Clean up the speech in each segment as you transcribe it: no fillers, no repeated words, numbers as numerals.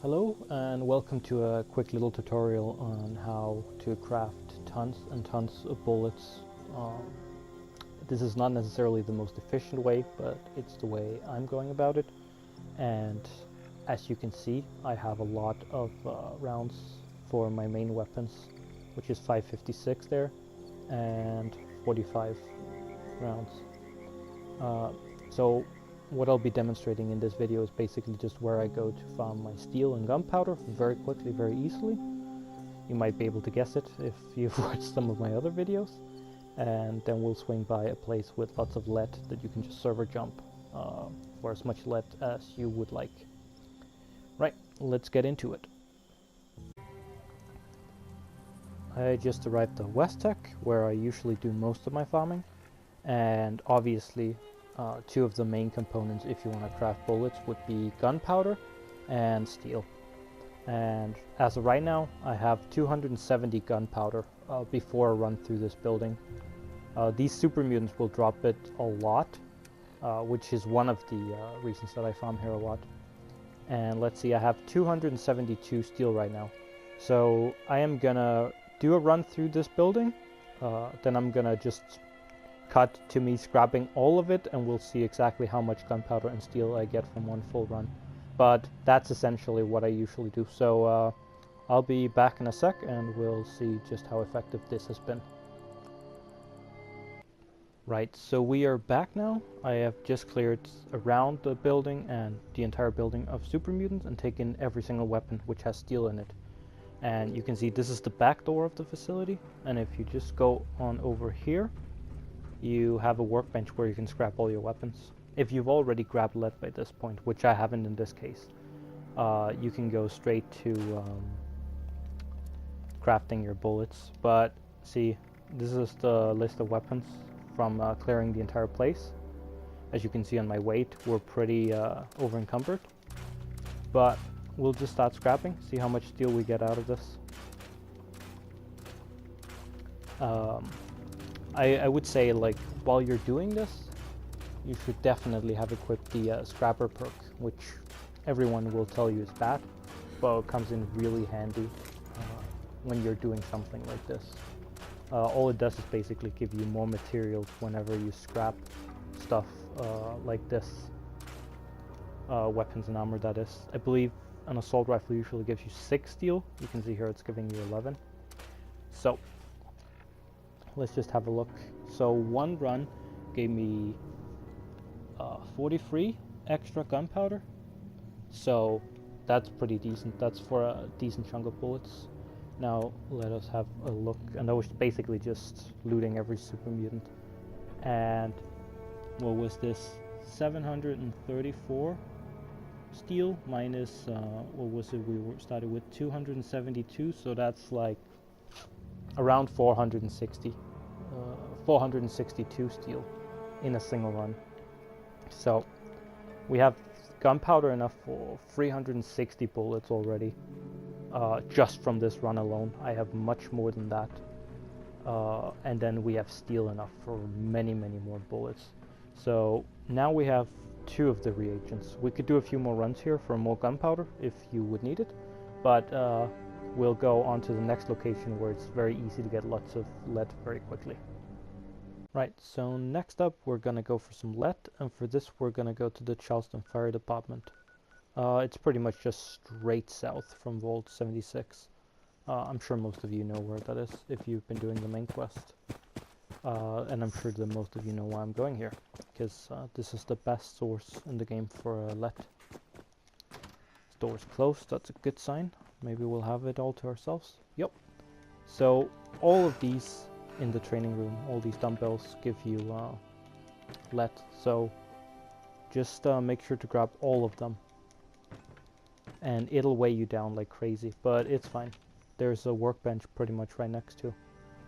Hello and welcome to a quick little tutorial on how to craft tons and tons of bullets. This is not necessarily the most efficient way, but it's the way I'm going about it. And as you can see, I have a lot of rounds for my main weapons, which is 556 there and 45 rounds. So what I'll be demonstrating in this video is basically just where I go to farm my steel and gunpowder very quickly, very easily. You might be able to guess it if you've watched some of my other videos. And then we'll swing by a place with lots of lead that you can just server jump for as much lead as you would like. Right, let's get into it. I just arrived at Westtech, where I usually do most of my farming, and obviously two of the main components if you want to craft bullets would be gunpowder and steel. And as of right now, I have 270 gunpowder before I run through this building. These super mutants will drop it a lot, which is one of the reasons that I farm here a lot. And let's see, I have 272 steel right now. So I am gonna do a run through this building, then I'm gonna just cut to me scrapping all of it, and we'll see exactly how much gunpowder and steel I get from one full run. But that's essentially what I usually do. So I'll be back in a sec and we'll see just how effective this has been. Right, so we are back now. I have just cleared around the building and the entire building of super mutants and taken every single weapon which has steel in it. And you can see this is the back door of the facility, and if you just go on over here, you have a workbench where you can scrap all your weapons. If you've already grabbed lead by this point, which I haven't in this case, you can go straight to crafting your bullets. But see, this is the list of weapons from clearing the entire place. As you can see on my weight, we're pretty over encumbered. But we'll just start scrapping, see how much steel we get out of this. I would say, like, while you're doing this, you should definitely have equipped the scrapper perk, which everyone will tell you is bad, but it comes in really handy when you're doing something like this. All it does is basically give you more materials whenever you scrap stuff like this. Weapons and armor, that is. I believe an assault rifle usually gives you 6 steel. You can see here it's giving you 11. So let's just have a look. So one run gave me 43 extra gunpowder. So that's pretty decent. That's for a decent chunk of bullets. Now let us have a look. And that was basically just looting every super mutant. And what was this? 734 steel minus what was it? We started with 272. So that's like around 460. 462 steel in a single run. So we have gunpowder enough for 360 bullets already, just from this run alone. I have much more than that, and then we have steel enough for many more bullets. So now we have 2 of the reagents. We could do a few more runs here for more gunpowder if you would need it, but we'll go on to the next location where it's very easy to get lots of lead very quickly. Right, so next up we're gonna go for some lead, and for this we're gonna go to the Charleston Fire Department. It's pretty much just straight south from Vault 76. I'm sure most of you know where that is if you've been doing the main quest. And I'm sure that most of you know why I'm going here, because this is the best source in the game for lead. This door is closed, that's a good sign. Maybe we'll have it all to ourselves. Yep. So all of these in the training room, all these dumbbells give you lead. So just make sure to grab all of them. And it'll weigh you down like crazy, but it's fine. There's a workbench pretty much right next to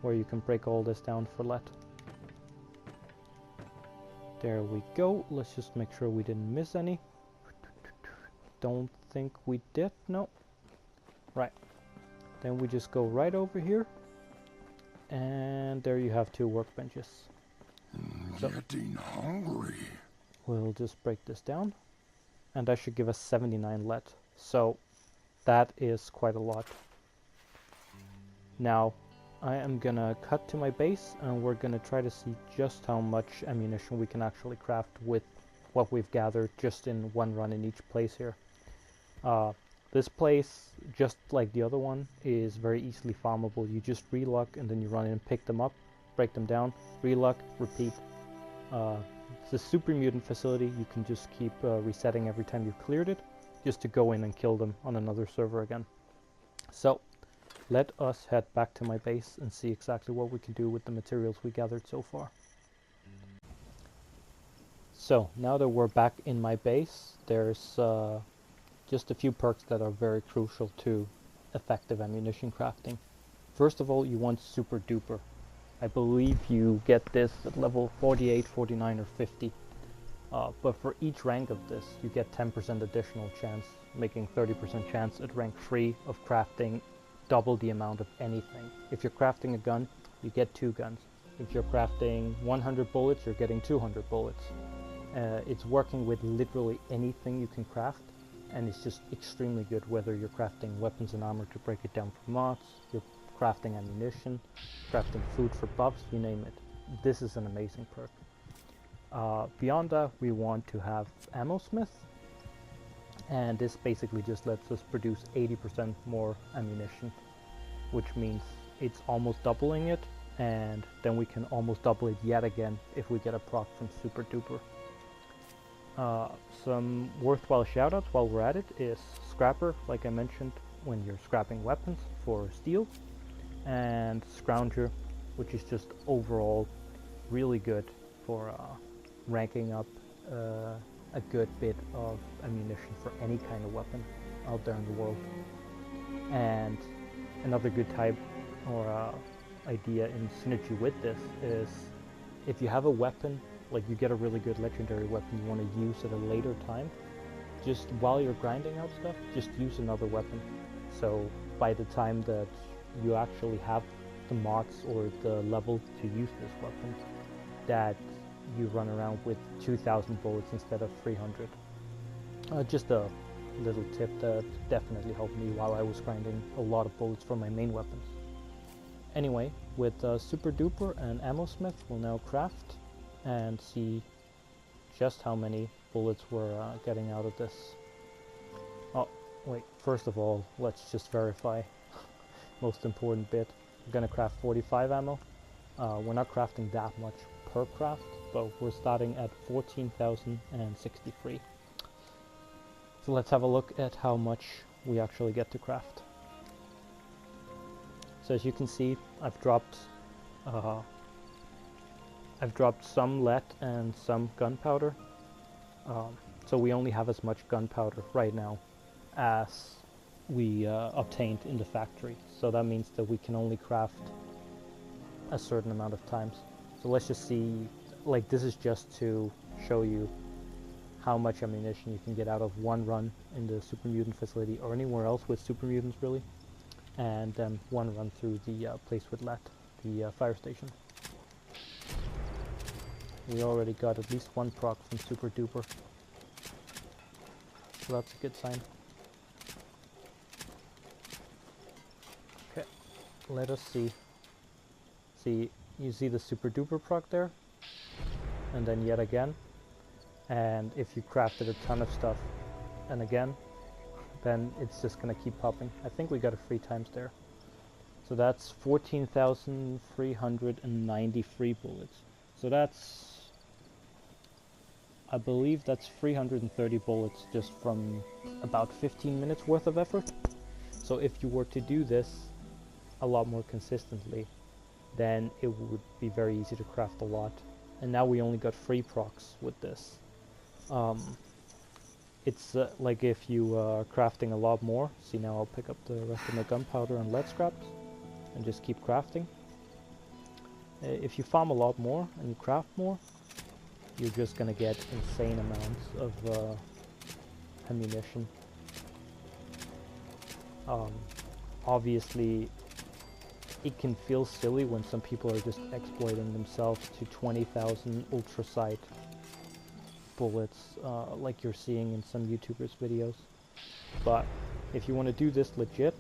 where you can break all this down for lead. There we go. Let's just make sure we didn't miss any. Don't think we did. No. Right. Then we just go right over here. And there you have 2 workbenches. Getting hungry. We'll just break this down. And that should give us 79 lead. So that is quite a lot. Now, I am gonna cut to my base and we're gonna try to see just how much ammunition we can actually craft with what we've gathered just in one run in each place here. This place, just like the other one, is very easily farmable. You just relock and then you run in and pick them up, break them down, relock, repeat. It's a super mutant facility. You can just keep resetting every time you've cleared it, just to go in and kill them on another server again. So, let us head back to my base and see exactly what we can do with the materials we gathered so far. So, now that we're back in my base, there's just a few perks that are very crucial to effective ammunition crafting. First of all, you want super duper. I believe you get this at level 48, 49 or 50. But for each rank of this, you get 10% additional chance, making 30% chance at rank 3 of crafting double the amount of anything. If you're crafting a gun, you get 2 guns. If you're crafting 100 bullets, you're getting 200 bullets. It's working with literally anything you can craft, and it's just extremely good whether you're crafting weapons and armor to break it down for mods, you're crafting ammunition, crafting food for buffs, you name it. This is an amazing perk. Beyond that, we want to have ammo smith, and this basically just lets us produce 80% more ammunition, which means it's almost doubling it, and then we can almost double it yet again if we get a proc from super duper. Some worthwhile shoutouts while we're at it is scrapper, like I mentioned, when you're scrapping weapons for steel, and scrounger, which is just overall really good for ranking up a good bit of ammunition for any kind of weapon out there in the world. And another good type or idea in synergy with this is if you have a weapon, like you get a really good legendary weapon you want to use at a later time, just while you're grinding out stuff, just use another weapon. So by the time that you actually have the mods or the level to use this weapon, that you run around with 2,000 bullets instead of 300. Just a little tip that definitely helped me while I was grinding a lot of bullets for my main weapons. Anyway, with super duper and ammo smith, we'll now craft and see just how many bullets we're getting out of this. Oh, wait, first of all, let's just verify. Most important bit. We're gonna craft 45 ammo. We're not crafting that much per craft, but we're starting at 14,063. So let's have a look at how much we actually get to craft. So as you can see, I've dropped some lead and some gunpowder. So we only have as much gunpowder right now as we obtained in the factory. So that means that we can only craft a certain amount of times. So let's just see, like this is just to show you how much ammunition you can get out of one run in the super mutant facility or anywhere else with super mutants really. And then one run through the place with lead, the fire station. We already got at least one proc from super duper. So that's a good sign. Okay, let us see. See, you see the super duper proc there? And then yet again. And if you crafted a ton of stuff, and again, then it's just gonna keep popping. I think we got it 3 times there. So that's 14,393 bullets. So that's, I believe that's 330 bullets just from about 15 minutes worth of effort. So if you were to do this a lot more consistently, then it would be very easy to craft a lot. And now we only got 3 procs with this. It's like if you are crafting a lot more. See, now I'll pick up the rest of my gunpowder and lead scraps and just keep crafting. If you farm a lot more and you craft more, you're just gonna get insane amounts of ammunition. Obviously, it can feel silly when some people are just exploiting themselves to 20,000 ultra sight bullets, like you're seeing in some YouTubers' videos. But If you want to do this legit,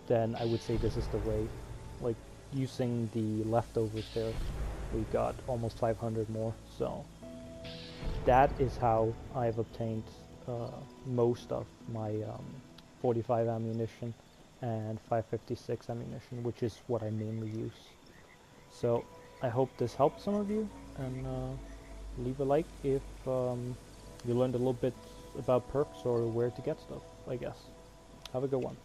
then I would say this is the way. Like, using the leftovers there, we got almost 500 more, so that is how I've obtained most of my 45 ammunition and 556 ammunition, which is what I mainly use. So I hope this helped some of you, and leave a like if you learned a little bit about perks or where to get stuff, I guess. Have a good one.